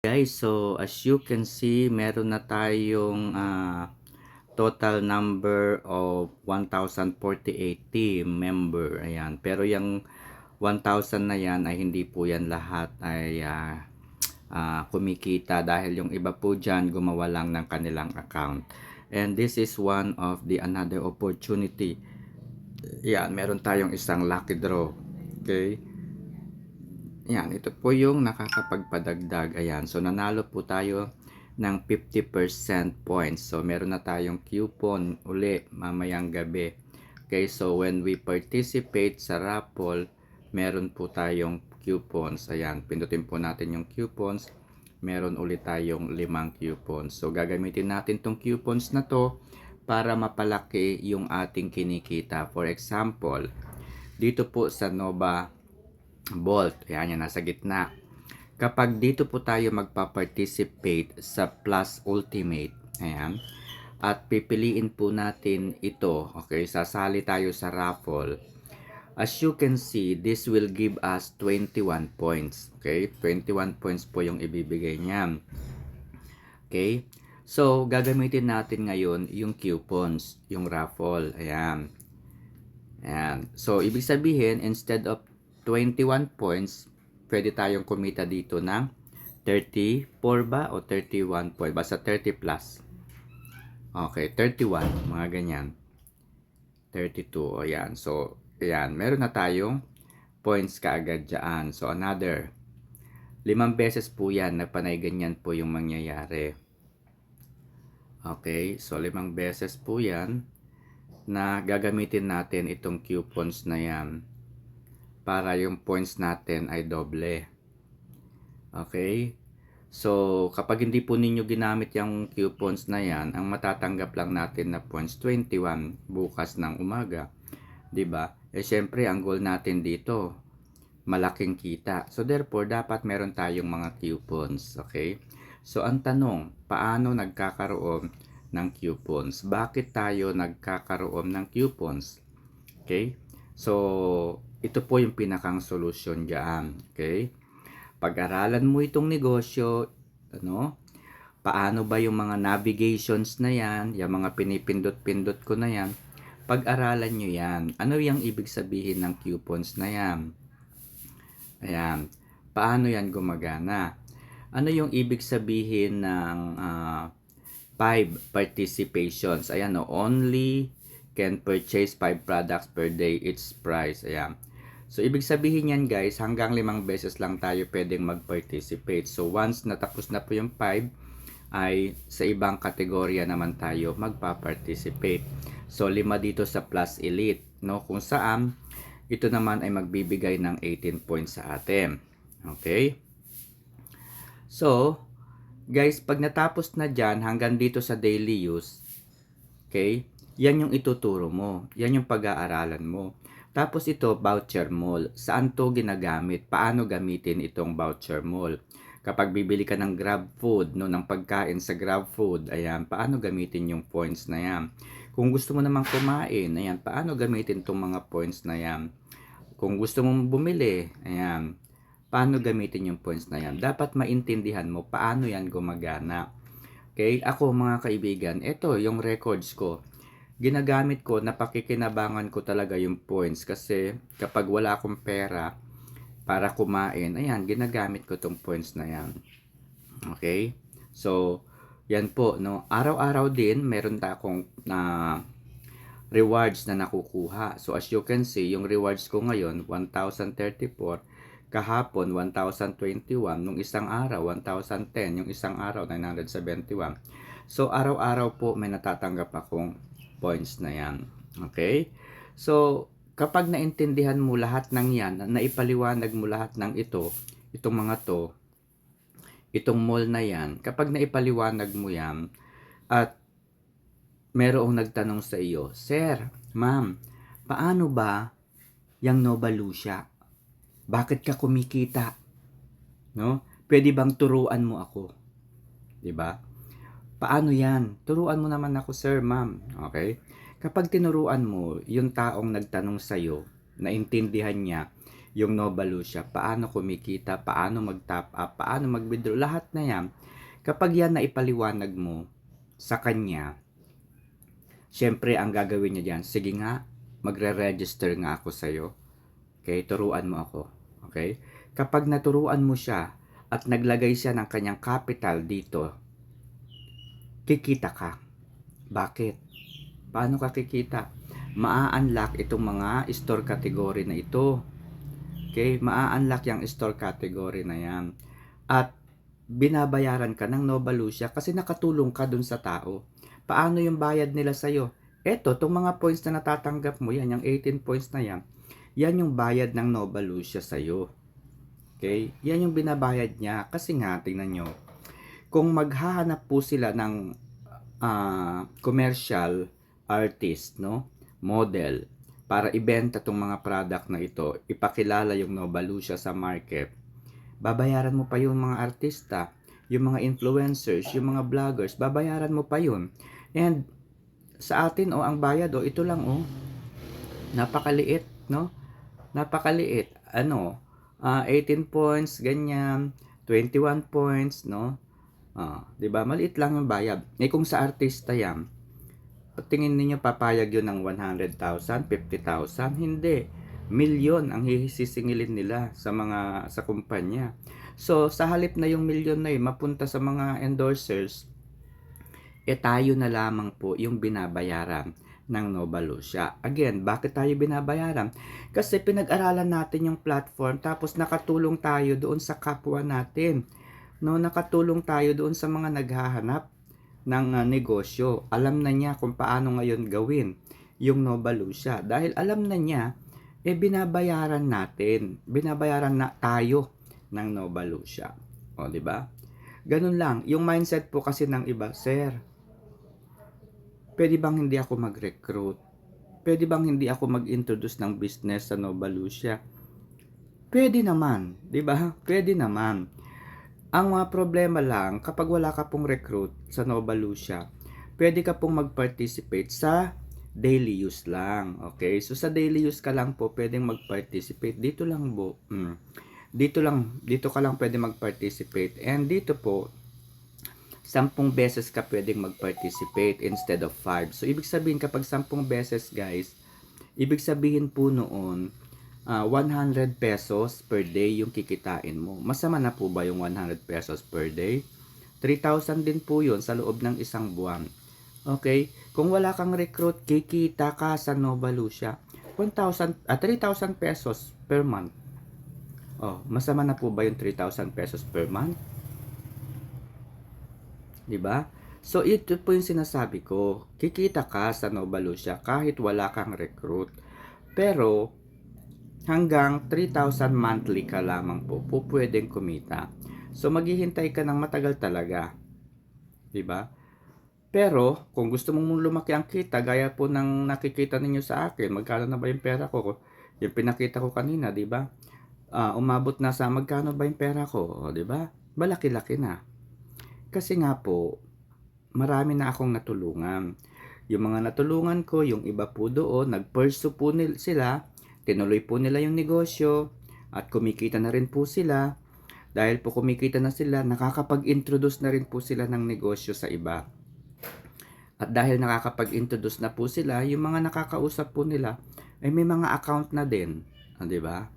Guys, so as you can see, meron na tayong total number of 1,048 team member. Ayan. Pero yung 1,000 na yan ay hindi po yan lahat ay kumikita dahil yung iba po dyan gumawa lang ng kanilang account. And this is one of the another opportunity. Yan, meron tayong isang lucky draw. Okay? Yan, ito po yung nakakapagpadagdag. Ayan, so nanalo po tayo ng 50% points. So meron na tayong coupon uli mamayang gabi. Okay, so when we participate sa raffle, meron po tayong coupons. Ayan, pindutin po natin yung coupons. Meron ulit tayong 5 coupons. So gagamitin natin tong coupons na to para mapalaki yung ating kinikita. For example, dito po sa Nova Bolt, ayan yan, nasa gitna. Kapag dito po tayo magpa-participate sa Plus Ultimate, ayan, at pipiliin po natin ito, okay, sasali tayo sa raffle. As you can see, this will give us 21 points, okay, 21 points po yung ibibigay niya. Okay, so gagamitin natin ngayon yung coupons, yung raffle, ayan. Ayan, so ibig sabihin, instead of 21 points, pwede tayong kumita dito ng 34 ba o 31 point? Basta 30 plus. Okay, 31, mga ganyan. 32, ayan. So, ayan, meron na tayong points kaagad dyan. So, another 5 beses po yan na panay ganyan po yung mangyayari. Okay, so 5 beses po yan na gagamitin natin itong coupons na yan para yung points natin ay doble. Okay? So, kapag hindi po ninyo ginamit yung coupons na yan, ang matatanggap lang natin na points 21 bukas ng umaga. 'Di ba? Eh syempre, ang goal natin dito, malaking kita. So, therefore, dapat meron tayong mga coupons. Okay? So, ang tanong, paano nagkakaroon ng coupons? Bakit tayo nagkakaroon ng coupons? Okay? So, ito po yung pinakang solusyon diyan, okay? Pag-aralan mo itong negosyo, ano? Paano ba yung mga navigations na yan, yung mga pinipindot-pindot ko na yan, pag-aralan nyo yan. Ano yung ibig sabihin ng coupons na yan? Ayan. Paano yan gumagana? Ano yung ibig sabihin ng 5 participations? Ayan, no? Only can purchase 5 products per day, its price. Ayan. So, ibig sabihin yan guys, hanggang 5 beses lang tayo pwedeng mag-participate. So, once natapos na po yung 5, ay sa ibang kategorya naman tayo magpa-participate. So, 5 dito sa Plus Elite, no? Kung saan, ito naman ay magbibigay ng 18 points sa atin. Okay? So, guys, pag natapos na dyan, hanggang dito sa daily use, okay? Yan yung ituturo mo. Yan yung pag-aaralan mo. Tapos ito, voucher mall. Saan to ginagamit? Paano gamitin itong voucher mall? Kapag bibili ka ng Grab Food, no, ng pagkain sa Grab Food, ayan, paano gamitin yung points na yan? Kung gusto mo namang kumain, ayan, paano gamitin itong mga points na yan? Kung gusto mong bumili, ayan, paano gamitin yung points na yan? Dapat maintindihan mo paano yan gumagana. Okay? Ako mga kaibigan, ito yung records ko. Ginagamit ko, napakikinabangan ko talaga yung points kasi kapag wala akong pera para kumain, ayan, ginagamit ko tong points na yan. Okay? So, yan po, no? Araw-araw din, meron ta akong rewards na nakukuha. So, as you can see, yung rewards ko ngayon, 1,034. Kahapon, 1,021. Nung isang araw, 1,010. Yung isang araw, 971. So, araw-araw po may natatanggap akong points na yan. Okay? So, kapag naintindihan mo lahat ng yan, naipaliwanag mo lahat ng itong mga to, itong mall na yan, kapag naipaliwanag mo yan, at merong nagtanong sa iyo, Sir, Ma'am, paano ba yung Nova Lucia? Bakit ka kumikita? No? Pwede bang turuan mo ako? 'Di ba? Paano 'yan? Turuan mo naman ako, Sir, Ma'am. Okay? Kapag tinuruan mo yung taong nagtanong sa iyo, naintindihan niya yung Nova Lucia, paano kumikita, paano mag-top up, paano mag-withdraw, lahat na yan. Kapag yan na ipaliwanag mo sa kanya, syempre ang gagawin niya dyan, sige nga, magre-register nga ako sa'yo. Okay, turuan mo ako. Okay? Kapag naturuan mo siya at naglagay siya ng kanyang capital dito, kikita ka. Bakit? Paano ka kikita? Maa-unlock itong mga store category na ito. Okay? Maa-unlock yung store category na yan. At binabayaran ka ng Nova Lucia kasi nakatulong ka dun sa tao. Paano yung bayad nila sa'yo? Eto, itong mga points na natatanggap mo yan, yung 18 points na yan, yan yung bayad ng Nova Lucia sa'yo. Okay? Yan yung binabayad niya. Kasi nga, tingnan nyo, kung maghahanap po sila ng commercial artist, no? Model, para ibenta tong mga product na ito, ipakilala yung Nova Lucia sa market, babayaran mo pa yung mga artista, yung mga influencers, yung mga vloggers, babayaran mo pa yun. And sa atin, ang bayad, ito lang, napakaliit, no? Napakaliit. 18 points, ganyan, 21 points, no? 'Di ba? Maliit lang yung bayad. Kung sa artista yan, tingin niyo papayag yun ng 100,000, 50,000? Hindi. Milyon ang sisingilin nila sa kumpanya. So, sa halip na yung milyon na yun mapunta sa mga endorsers, tayo na lamang po yung binabayaran ng Nova Lucia. Again, bakit tayo binabayaran? Kasi pinag-aralan natin yung platform, tapos nakatulong tayo doon sa kapwa natin. No, nakatulong tayo doon sa mga naghahanap ng negosyo. Alam na niya kung paano ngayon gawin yung Nova Lucia. Dahil alam na niya, binabayaran natin. Binabayaran na tayo ng Nova Lucia. O, di ba? Ganun lang. Yung mindset po kasi ng iba, sir, pwede bang hindi ako mag-recruit? Pwede bang hindi ako mag-introduce ng business sa Nova Lucia? Pwede naman, di ba? Pwede naman. Ang mga problema lang, kapag wala ka pong recruit sa Nova Lucia, pwede ka pong mag-participate sa daily use lang. Okay? So, sa daily use ka lang po pwedeng mag-participate. Dito lang po. Dito ka lang pwede mag-participate. And dito po, 10 beses ka pwedeng mag-participate instead of 5. So, ibig sabihin kapag 10 beses, guys, ibig sabihin po noon, 100 pesos per day yung kikitain mo. Masama na po ba yung 100 pesos per day? 3,000 din po yun sa loob ng isang buwan. Okay? Kung wala kang recruit, kikita ka sa Nova Lucia 3,000 pesos per month. Masama na po ba yung 3,000 pesos per month? Diba? So, ito po yung sinasabi ko. Kikita ka sa Nova Lucia kahit wala kang recruit. Pero, hanggang 3,000 monthly ka lamang po pwedeng kumita. So, maghihintay ka ng matagal talaga. Diba? Pero, kung gusto mong lumaki ang kita, gaya po ng nakikita ninyo sa akin, magkano na ba yung pera ko? Yung pinakita ko kanina, diba? Umabot na sa magkano ba yung pera ko? Diba? Malaki-laki na. Kasi nga po, marami na akong natulungan. Yung mga natulungan ko, yung iba po doon, nag-pursue po sila, tinuloy po nila yung negosyo, at kumikita na rin po sila. Dahil po kumikita na sila, nakakapag-introduce na rin po sila ng negosyo sa iba. At dahil nakakapag-introduce na po sila, yung mga nakakausap po nila, ay may mga account na din. Diba?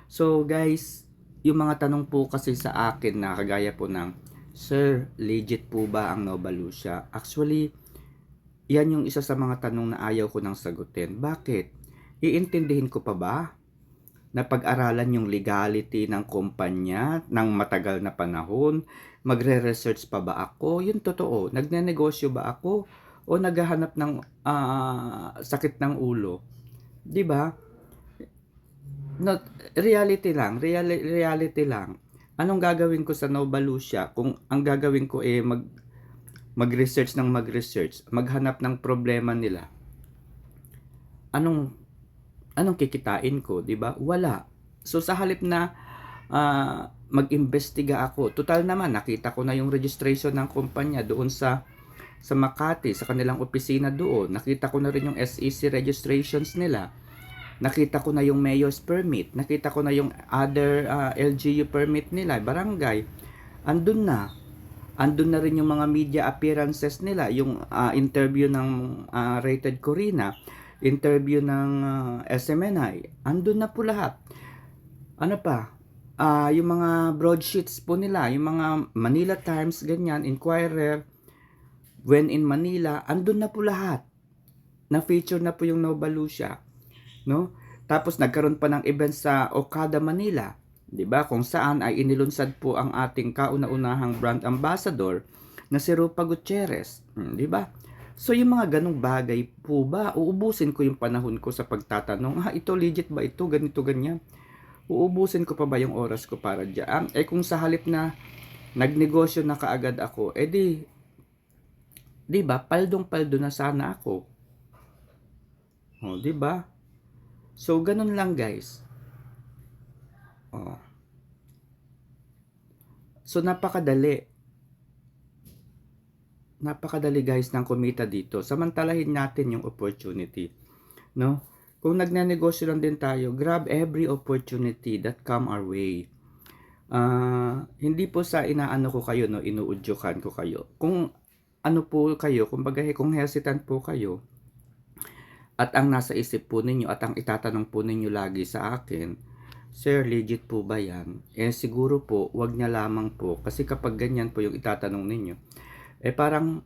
So guys, yung mga tanong po kasi sa akin na kagaya po ng, Sir, legit po ba ang Nova Lucia? Actually, yan yung isa sa mga tanong na ayaw ko nang sagutin. Bakit? Iintindihin ko pa ba na pag-aralan yung legality ng kumpanya ng matagal na panahon? Magre-research pa ba ako? Yun totoo. Nagne-negosyo ba ako? O naghahanap ng sakit ng ulo? Diba? No, reality lang. Reality lang. Anong gagawin ko sa Nova Lucia kung ang gagawin ko mag-research, maghanap ng problema nila? Anong kikitain ko, 'di ba? Wala. So sa halip na mag-imbestiga ako, total naman nakita ko na yung registration ng kumpanya doon sa Makati, sa kanilang opisina doon. Nakita ko na rin yung SEC registrations nila. Nakita ko na yung mayor's permit, nakita ko na yung other LGU permit nila, barangay. Andun na. Andun na rin yung mga media appearances nila, yung interview ng Rated Corina, interview ng SMNI. Andun na po lahat. Ano pa? Yung mga broadsheets po nila, yung mga Manila Times, ganyan, Inquirer, When in Manila, andun na po lahat. Na-feature na po yung Nova Lucia, no? Tapos nagkaroon pa ng event sa Okada, Manila, 'di ba? Kung saan ay inilunsad po ang ating kauna-unahang brand ambassador na si Rupa Gutierrez, 'di ba? So yung mga ganong bagay po ba, uubusin ko yung panahon ko sa pagtatanong, ito legit ba ito, ganito ganyan. Uubusin ko pa ba yung oras ko para diyan? Kung sa halip na nagnegosyo na kaagad ako, di ba, paldong-paldo na sana ako. O, di ba? So, ganun lang guys. Oh. So, napakadali. Napakadali guys ng kumita dito. Samantalahin natin yung opportunity. No? Kung nagnanegosyo lang din tayo, grab every opportunity that come our way. Hindi po sa inaano ko kayo, no, inuudyukan ko kayo. Kung ano po kayo, kumbaga kung hesitant po kayo, at ang nasa isip po ninyo at ang itatanong po ninyo lagi sa akin, Sir, legit po ba yan? Siguro po, wag niya lamang po. Kasi kapag ganyan po yung itatanong ninyo, parang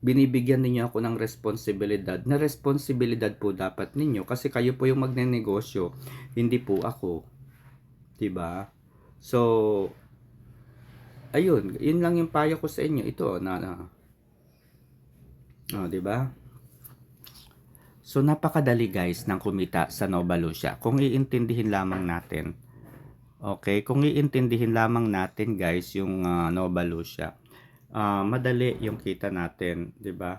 binibigyan ninyo ako ng responsibilidad. Na responsibilidad po dapat ninyo kasi kayo po yung magnenegosyo, hindi po ako. 'Di ba? So, ayun, yun lang yung payo ko sa inyo. Ito, oh, 'di ba? So, napakadali guys ng kumita sa Nova Lucia. Kung iintindihin lamang natin. Okay, kung iintindihin lamang natin guys yung Nova Lucia. Madali yung kita natin, 'di ba?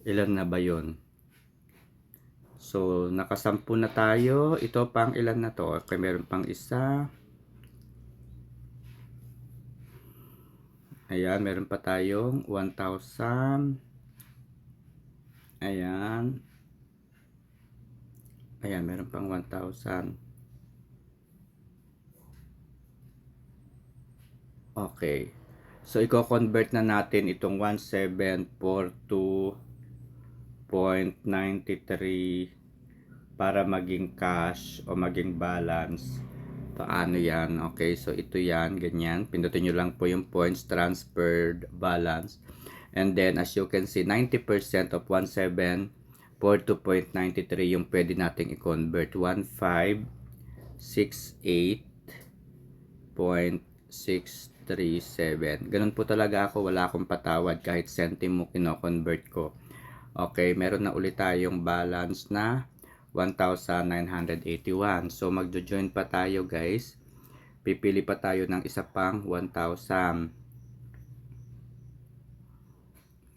Ilan na ba 'yon? So, nakasampu na tayo. Ito pang ilan na to? Okay, meron pang isa. Ayan, meron pa tayong 1,000. Ayan. Ayan, meron pang 1,000. Okay. So, i-convert na natin itong 1742.93 para maging cash o maging balance. Paano yan? Okay, so ito yan, ganyan. Pindutin nyo lang po yung points, transferred, balance. And then, as you can see, 90% of 1742.93 yung pwede nating i-convert. 1568.637. Ganun po talaga ako. Wala akong patawad kahit centimo kino-convert ko. Okay, meron na ulit tayong balance na 1,981. So, magjo-join pa tayo guys. Pipili pa tayo ng isa pang 1,000.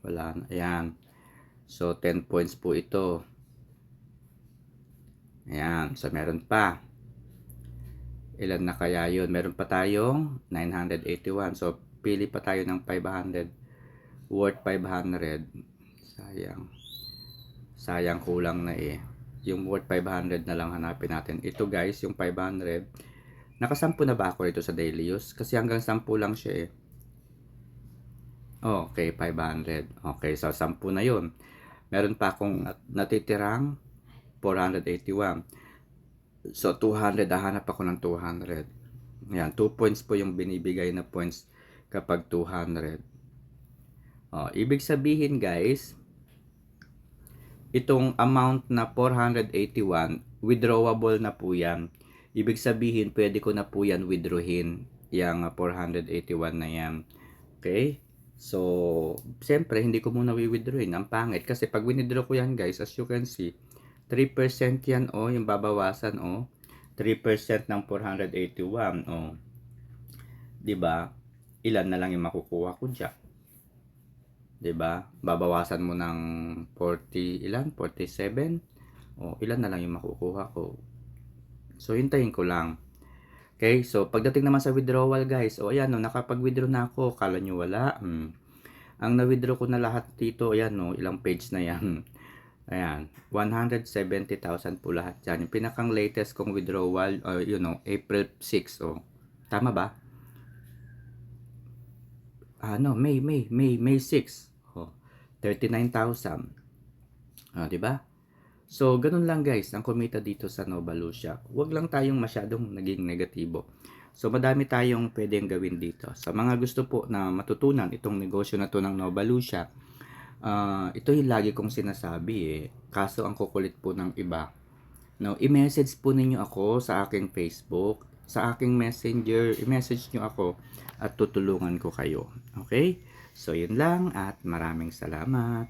Wala na. Ayan. So, 10 points po ito. Ayan. So, meron pa. Ilan na kaya yun? Meron pa tayong 981. So, pili pa tayo ng 500. Worth 500. Sayang. Sayang, kulang na eh. Yung worth 500 na lang hanapin natin. Ito guys, yung 500. Nakasampu na ba ako ito sa daily use? Kasi hanggang 10 lang siya eh. Okay, 500. Okay, so 10 na yun. Meron pa akong natitirang 481. So 200, hahanap ako ng 200. Yan, 2 points po yung binibigay na points kapag 200. Ibig sabihin guys, itong amount na 481, withdrawable na po yan. Ibig sabihin, pwede ko na po yan withdrawin, yung 481 na yan. Okay? So, siyempre, hindi ko muna withdrawin. Ang pangit. Kasi pag withdraw ko yan, guys, as you can see, 3% yan, yung babawasan, 3% ng 481, Diba? Ilan na lang yung makukuha ko dyan. 'Di ba? Babawasan mo ng 40 ilan? 47. Ilan na lang yung makukuha ko. So hintayin ko lang. Okay? So pagdating naman sa withdrawal, guys, ayan nakapag-withdraw na ako. Kala nyo wala? Ang na-withdraw ko na lahat dito, ayan no, ilang page na yan. Ayan, 170,000 po lahat yan. Yung pinakang latest kong withdrawal, April 6, oh. Tama ba? May 6. Oh, 39,000. Ah, di ba? So, ganun lang guys, ang kumita dito sa Nova Lucia. Huwag lang tayong masyadong naging negatibo. So, madami tayong pwedeng gawin dito. Sa mga gusto po na matutunan itong negosyo na to ng Nova Lucia, ito yung lagi kong sinasabi eh. Kaso ang kukulit po ng iba. No, i-message po ninyo ako sa aking Facebook, sa aking Messenger, i-message nyo ako at tutulungan ko kayo. Okay? So, yun lang at maraming salamat.